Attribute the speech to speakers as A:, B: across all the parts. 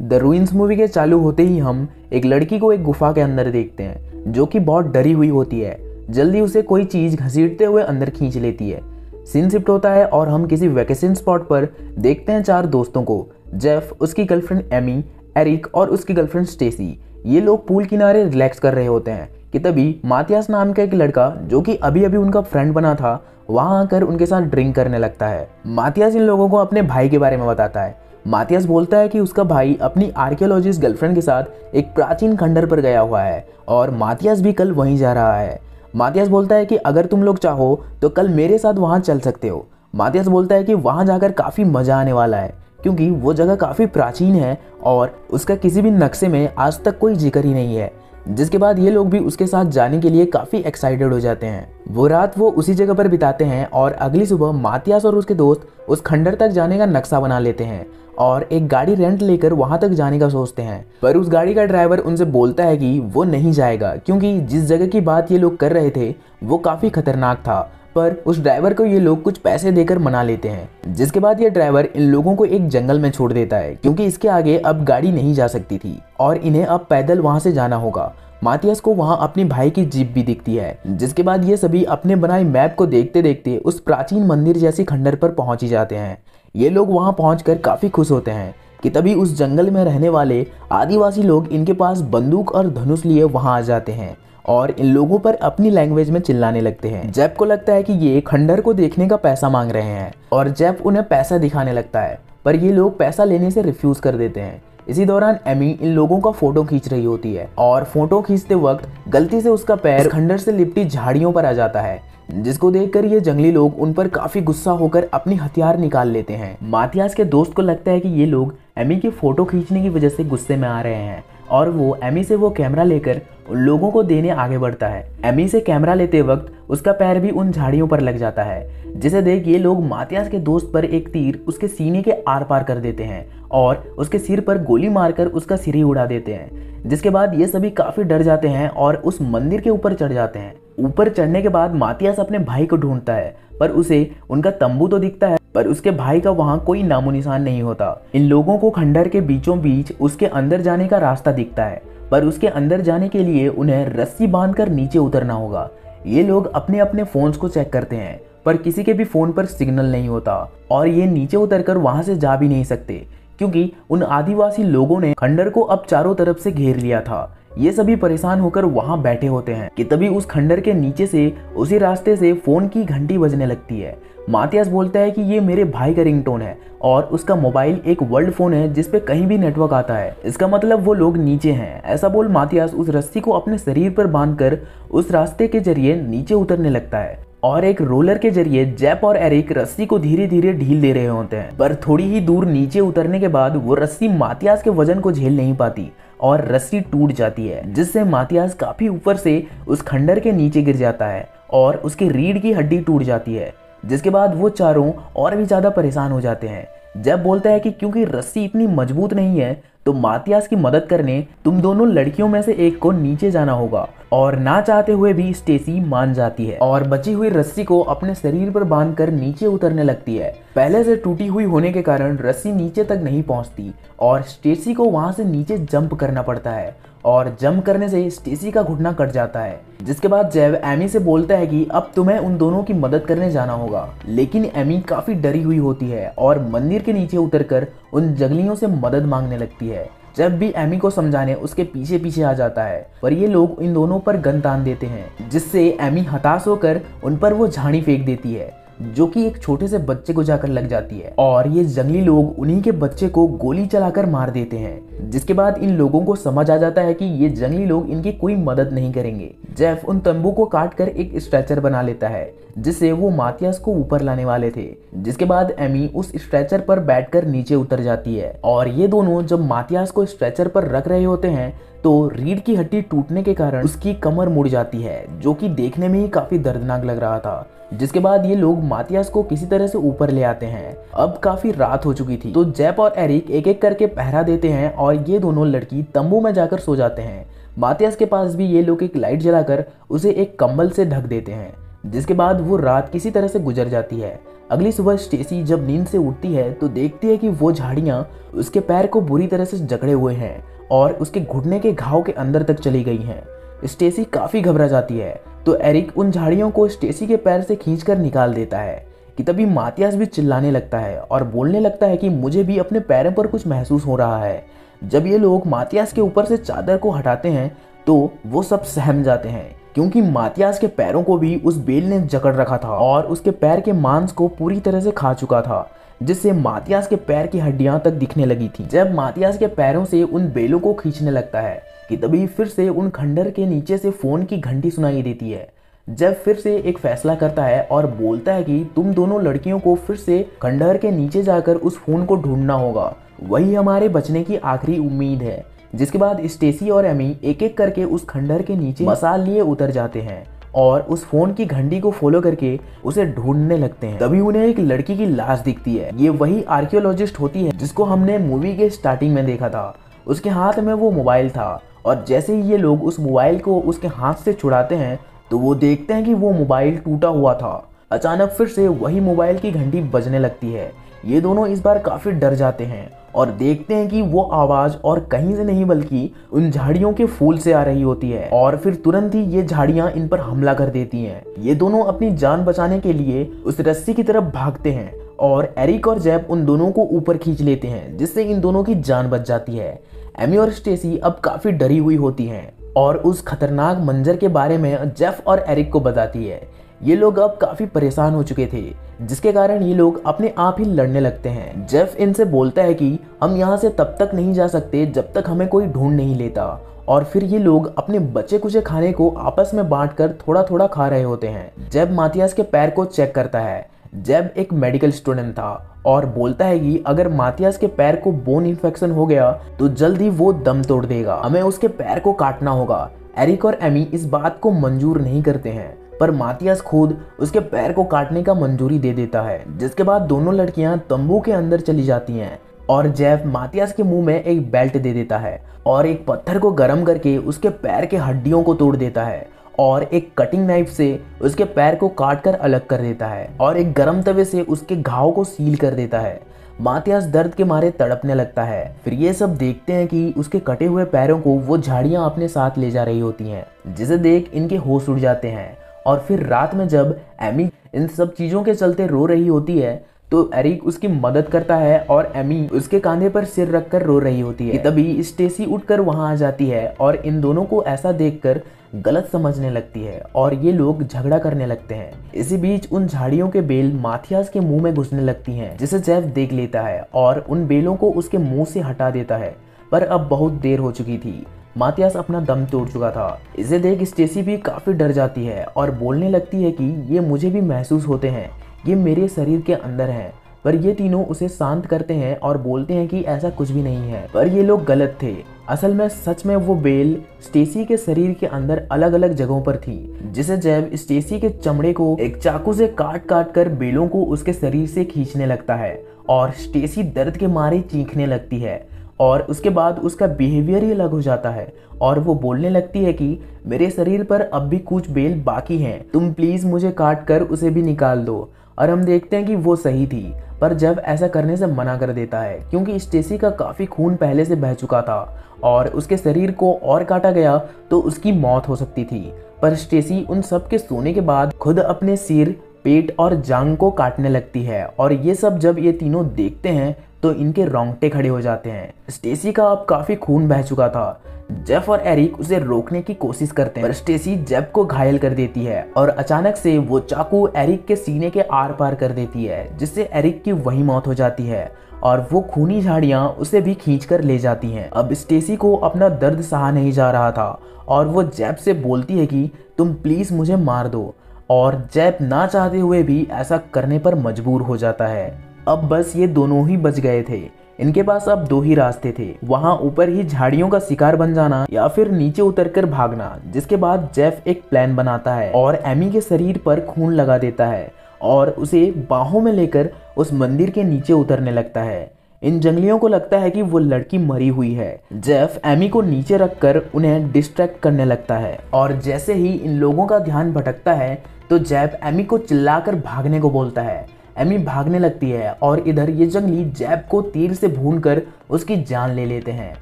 A: The ruins movie के चालू होते ही हम एक लड़की को एक गुफा के अंदर देखते हैं जो कि बहुत डरी हुई होती है। जल्दी उसे कोई चीज़ घसीटते हुए अंदर खींच लेती है। सीन शिफ्ट होता है और हम किसी वैकेशन स्पॉट पर देखते हैं चार दोस्तों को, जेफ, उसकी गर्लफ्रेंड एमी, एरिक और उसकी गर्लफ्रेंड स्टेसी। ये लोग पूल किनारे रिलैक्स कर रहे होते हैं कि तभी मातियास नाम का एक लड़का जो कि अभी अभी उनका फ्रेंड बना था वहां आकर उनके साथ ड्रिंक करने लगता है। मातियास इन लोगों को अपने भाई के बारे में बताता है। मातियास बोलता है कि उसका भाई अपनी आर्कियोलॉजिस्ट गर्लफ्रेंड के साथ एक प्राचीन खंडर पर गया हुआ है और मातियास भी कल वहीं जा रहा है। मातियास बोलता है कि अगर तुम लोग चाहो तो कल मेरे साथ वहां चल सकते हो। मातियास बोलता है कि वहां जाकर काफ़ी मज़ा आने वाला है क्योंकि वो जगह काफ़ी प्राचीन है और उसका किसी भी नक्शे में आज तक कोई जिक्र ही नहीं है। जिसके बाद ये लोग भी उसके साथ जाने के लिए काफ़ी एक्साइटेड हो जाते हैं। वो रात वो उसी जगह पर बिताते हैं और अगली सुबह मातियास और उसके दोस्त उस खंडर तक जाने का नक्शा बना लेते हैं और एक गाड़ी रेंट लेकर वहां तक जाने का सोचते हैं। पर उस गाड़ी का ड्राइवर उनसे बोलता है कि वो नहीं जाएगा क्योंकि जिस जगह की बात ये लोग कर रहे थे वो काफ़ी खतरनाक था। पर उस ड्राइवर को ये लोग कुछ पैसे देकर मना लेते हैं। जिसके बाद ये ड्राइवर इन लोगों को एक जंगल में छोड़ देता है क्योंकि इसके आगे अब गाड़ी नहीं जा सकती थी और इन्हें अब पैदल वहां से जाना होगा। मातियास को वहां अपनी भाई की जीप भी दिखती है। जिसके बाद ये सभी अपने बनाए मैप को देखते देखते उस प्राचीन मंदिर जैसी खंडर पर पहुंच ही जाते हैं। ये लोग वहां पहुंचकर काफी खुश होते हैं कि तभी उस जंगल में रहने वाले आदिवासी लोग इनके पास बंदूक और धनुष लिए वहां आ जाते हैं और इन लोगों पर अपनी लैंग्वेज में चिल्लाने लगते हैं। जेफ को लगता है कि ये खंडर को देखने का पैसा मांग रहे हैं और जेफ उन्हें पैसा दिखाने लगता है, पर ये लोग पैसा लेने से रिफ्यूज कर देते हैं। इसी दौरान एमी इन लोगों का फोटो खींच रही होती है और फोटो खींचते वक्त गलती से उसका पैर खंडर से लिपटी झाड़ियों पर आ जाता है, जिसको देखकर ये जंगली लोग उन पर काफी गुस्सा होकर अपनी हथियार निकाल लेते हैं। मातियास के दोस्त को लगता है कि ये लोग एमी की फोटो खींचने की वजह से गुस्से में आ रहे हैं और वो एमी से वो कैमरा लेकर उन लोगों को देने आगे बढ़ता है। एमी से कैमरा लेते वक्त उसका पैर भी उन झाड़ियों पर लग जाता है, जिसे देख ये लोग मातियास के दोस्त पर एक तीर उसके सीने के आर पार कर देते हैं और उसके सिर पर गोली मारकर उसका सिर ही उड़ा देते हैं। जिसके बाद ये सभी काफी डर जाते हैं और उस मंदिर के ऊपर चढ़ जाते हैं। ऊपर चढ़ने के बाद मातियास अपने भाई को ढूंढता है पर उसे उनका तंबू तो दिखता है पर उसके भाई का वहां कोई नामो निशान नहीं होता। इन लोगों को खंडर के बीचों बीच उसके अंदर जाने का रास्ता दिखता है पर उसके अंदर जाने के लिए उन्हें रस्सी बांधकर नीचे उतरना होगा। ये लोग अपने अपने फोन्स को चेक करते हैं पर किसी के भी फोन पर सिग्नल नहीं होता और ये नीचे उतरकर वहां से जा भी नहीं सकते क्योंकि उन आदिवासी लोगों ने खंडर को अब चारों तरफ से घेर लिया था। ये सभी परेशान होकर वहां बैठे होते हैं कि तभी उस खंडर के नीचे से उसी रास्ते से फोन की घंटी बजने लगती है। मातियास बोलता है कि ये मेरे भाई का रिंगटोन है और उसका मोबाइल एक वर्ल्ड फोन है जिसपे कहीं भी नेटवर्क आता है, इसका मतलब वो लोग नीचे हैं। ऐसा बोल मातियास उस रस्सी को अपने शरीर पर बांधकर उस रास्ते के जरिए नीचे उतरने लगता है और एक रोलर के जरिए जेफ और एरिक रस्सी को धीरे धीरे ढील दे रहे होते हैं। पर थोड़ी ही दूर नीचे उतरने के बाद वो रस्सी मातियास के वजन को झेल नहीं पाती और रस्सी टूट जाती है, जिससे मातियास काफी ऊपर से उस खंडर के नीचे गिर जाता है और उसकी रीढ़ की हड्डी टूट जाती है। जिसके बाद वो चारों और भी ज्यादा परेशान हो जाते हैं। जेफ बोलता है कि क्योंकि रस्सी इतनी मजबूत नहीं है तो मातियास की मदद करने तुम दोनों लड़कियों में से एक को नीचे जाना होगा और ना चाहते हुए भी स्टेसी मान जाती है और बची हुई रस्सी को अपने शरीर पर बांधकर नीचे उतरने लगती है। पहले से टूटी हुई होने के कारण रस्सी नीचे तक नहीं पहुंचती और स्टेसी को वहां से नीचे जंप करना पड़ता है और जंप करने से स्टेसी का घुटना कट जाता है। जिसके बाद जेव एमी से बोलता है कि अब तुम्हें उन दोनों की मदद करने जाना होगा, लेकिन एमी काफी डरी हुई होती है और मंदिर के नीचे उतरकर उन जंगलियों से मदद मांगने लगती है। जब भी एमी को समझाने उसके पीछे पीछे आ जाता है पर ये लोग इन दोनों पर गन तान देते हैं, जिससे एमी हताश होकर उन पर वो झाड़ी फेंक देती है जो कि एक छोटे से बच्चे को जाकर लग जाती है और ये जंगली लोग उन्हीं के बच्चे को गोली चलाकर मार देते हैं। जिसके बाद इन लोगों को समझ आ जाता है कि ये जंगली लोग इनकी कोई मदद नहीं करेंगे। जेफ उन तंबू को काट कर एक स्ट्रेचर बना लेता है जिससे वो मातियास को ऊपर लाने वाले थे। जिसके बाद एमी उस स्ट्रेचर पर बैठकर नीचे उतर जाती है और ये दोनों जब मातियास को स्ट्रेचर पर रख रहे होते हैं तो रीढ़ की हड्डी टूटने के कारण उसकी कमर मुड़ जाती है, जो कि देखने में ही काफी दर्दनाक लग रहा था। जिसके बाद ये लोग मातियास को किसी तरह से ऊपर ले आते हैं। अब काफी रात हो चुकी थी तो जेफ और एरिक एक एक करके पहरा देते हैं और ये दोनों लड़की तंबू में जाकर सो जाते हैं। मातियास के पास भी ये लोग एक लाइट जलाकर उसे एक कंबल से ढक देते हैं। जिसके बाद वो रात किसी तरह से गुजर जाती है। अगली सुबह स्टेसी जब नींद से उठती है तो देखती है कि वो झाड़ियाँ उसके पैर को बुरी तरह से जकड़े हुए हैं और उसके घुटने के घाव के अंदर तक चली गई हैं। स्टेसी काफ़ी घबरा जाती है तो एरिक उन झाड़ियों को स्टेसी के पैर से खींचकर निकाल देता है कि तभी मातियास भी चिल्लाने लगता है और बोलने लगता है कि मुझे भी अपने पैरों पर कुछ महसूस हो रहा है। जब ये लोग मातियास के ऊपर से चादर को हटाते हैं तो वो सब सहम जाते हैं क्योंकि मातियास के पैरों को भी उस बेल ने जकड़ रखा था और उसके पैर के मांस को पूरी तरह से खा चुका था, जिससे मातियास के पैर की हड्डियां तक दिखने लगी थी। जब मातियास के पैरों से उन बेलों को खींचने लगता है कि तभी फिर से उन खंडर के नीचे से फोन की घंटी सुनाई देती है। जब फिर से एक फैसला करता है और बोलता है कि तुम दोनों लड़कियों को फिर से खंडहर के नीचे जाकर उस फोन को ढूंढना होगा, वही हमारे बचने की आखिरी उम्मीद है। जिसके बाद स्टेसी और एमी एक एक करके उस खंडहर के नीचे मसाल लिए उतर जाते हैं और उस फोन की घंटी को फॉलो करके उसे ढूंढने लगते हैं। तभी उन्हें एक लड़की की लाश दिखती है। ये वही आर्कियोलॉजिस्ट होती है जिसको हमने मूवी के स्टार्टिंग में देखा था। उसके हाथ में वो मोबाइल था और जैसे ही ये लोग उस मोबाइल को उसके हाथ से छुड़ाते हैं तो वो देखते हैं कि वो मोबाइल टूटा हुआ था। अचानक फिर से वही मोबाइल की घंटी बजने लगती है। ये दोनों इस बार काफी डर जाते हैं और देखते हैं कि वो आवाज और कहीं से नहीं बल्कि उन झाड़ियों के फूल से आ रही होती है और फिर तुरंत ही ये झाड़ियां इन पर हमला कर देती हैं। ये दोनों अपनी जान बचाने के लिए उस रस्सी की तरफ भागते हैं और एरिक और जेब उन दोनों को ऊपर खींच लेते हैं, जिससे इन दोनों की जान बच जाती है। एमी और स्टेसी अब काफी डरी हुई होती हैं और उस खतरनाक मंजर के बारे में जेफ और एरिक को बताती है। ये लोग अब काफी परेशान हो चुके थे, जिसके कारण ये लोग अपने आप ही लड़ने लगते हैं। जेफ इनसे बोलता है कि हम यहाँ से तब तक नहीं जा सकते जब तक हमें कोई ढूंढ नहीं लेता, और फिर ये लोग अपने बचे कुचे खाने को आपस में बांटकर थोड़ा थोड़ा खा रहे होते हैं। जेब मातियास के पैर को चेक करता है। जेब एक मेडिकल स्टूडेंट था और बोलता है कि अगर मातियास के पैर को बोन इन्फेक्शन हो गया तो जल्द ही वो दम तोड़ देगा, हमें उसके पैर को काटना होगा। एरिक और एमी इस बात को मंजूर नहीं करते हैं, पर मातियास खुद उसके पैर को काटने का मंजूरी दे देता है। जिसके बाद दोनों लड़कियां तंबू के अंदर चली जाती हैं और जेफ मातियास के मुंह में एक बेल्ट दे देता है और एक पत्थर को गर्म करके उसके पैर के हड्डियों को तोड़ देता है और एक कटिंग नाइफ से उसके पैर को काट कर अलग कर देता है और एक गर्म तवे से उसके घाव को सील कर देता है। मातियास दर्द के मारे तड़पने लगता है। फिर ये सब देखते हैं कि उसके कटे हुए पैरों को वो झाड़ियां अपने साथ ले जा रही होती हैं, जिसे देख इनके होश उड़ जाते हैं। और फिर रात में जब एमी इन सब चीजों के चलते रो रही होती है तो एरिक उसकी मदद करता है और एमी उसके कांधे पर सिर रखकर रो रही होती है। तभी स्टेसी उठकर वहां आ जाती है और इन दोनों को ऐसा देखकर गलत समझने लगती है और ये लोग झगड़ा करने लगते हैं। इसी बीच उन झाड़ियों के बेल मातियास के मुंह में घुसने लगती हैं, जिसे जेफ देख लेता है और उन बेलों को उसके मुंह से हटा देता है। पर अब बहुत देर हो चुकी थी, मातियास अपना दम तोड़ चुका था। इसे देख स्टेसी भी काफी डर जाती है और बोलने लगती है कि ये मुझे भी महसूस होते हैं, ये मेरे शरीर के अंदर हैं। पर ये तीनों उसे शांत करते हैं और बोलते हैं कि ऐसा कुछ भी नहीं है। पर ये लोग गलत थे। असल में सच में वो बेल स्टेसी के शरीर के अंदर अलग अलग जगहों पर थी, जिसे जब स्टेसी के चमड़े को एक चाकू से काट काट कर बेलों को उसके शरीर से खींचने लगता है और स्टेसी दर्द के मारे चीखने लगती है और उसके बाद उसका बिहेवियर ही अलग हो जाता है और वो बोलने लगती है कि मेरे शरीर पर अब भी कुछ बेल बाकी हैं, तुम प्लीज मुझे काट कर उसे भी निकाल दो। और हम देखते हैं कि वो सही थी, पर जब ऐसा करने से मना कर देता है क्योंकि स्टेसी का काफी खून पहले से बह चुका था और उसके शरीर को और काटा गया तो उसकी मौत हो सकती थी। पर स्टेसी उन सब के सोने के बाद खुद अपने सिर, पेट और जांग को काटने लगती है और ये सब जब ये तीनों देखते हैं तो इनके रोंगटे खड़े हो जाते हैं। स्टेसी का अब काफी खून बह चुका था। जेफ और एरिक उसे रोकने की कोशिश करते हैं, पर स्टेसी जेफ को घायल कर देती है और अचानक से वो चाकू एरिक के सीने के आर पार कर देती है, जिससे एरिक की वही मौत हो जाती है और वो खूनी झाड़ियां उसे भी खींचकर ले जाती हैं। अब स्टेसी को अपना दर्द सहा नहीं जा रहा था और वो जेफ से बोलती है कि तुम प्लीज मुझे मार दो, और जेफ ना चाहते हुए भी ऐसा करने पर मजबूर हो जाता है। अब बस ये दोनों ही बच गए थे। इनके पास अब दो ही रास्ते थे, वहां ऊपर ही झाड़ियों का शिकार बन जाना या फिर नीचे उतरकर भागना। जिसके बाद जेफ एक प्लान बनाता है और एमी के शरीर पर खून लगा देता है और उसे बाहों में लेकर उस मंदिर के नीचे उतरने लगता है। इन जंगलियों को लगता है कि वो लड़की मरी हुई है। जेफ एमी को नीचे रखकर उन्हें डिस्ट्रैक्ट करने लगता है और जैसे ही इन लोगों का ध्यान भटकता है तो जेफ एमी को चिल्लाकर भागने को बोलता है। एमी भागने लगती है और इधर ये जंगली जैब को तीर से भूनकर उसकी जान ले लेते हैं।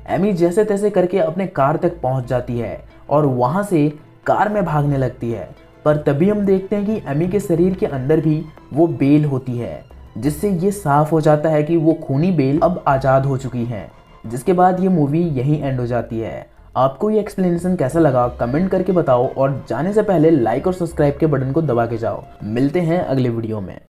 A: एमी जैसे तैसे करके अपने कार तक पहुंच जाती है और वहां से कार में भागने लगती है, पर तभी हम देखते हैं कि एमी के शरीर के अंदर भी वो बेल होती है, जिससे ये साफ हो जाता है कि वो खूनी बेल अब आज़ाद हो चुकी हैं। जिसके बाद ये मूवी यहीं एंड हो जाती है। आपको ये एक्सप्लेनेशन कैसा लगा कमेंट करके बताओ और जाने से पहले लाइक और सब्सक्राइब के बटन को दबा के जाओ। मिलते हैं अगले वीडियो में।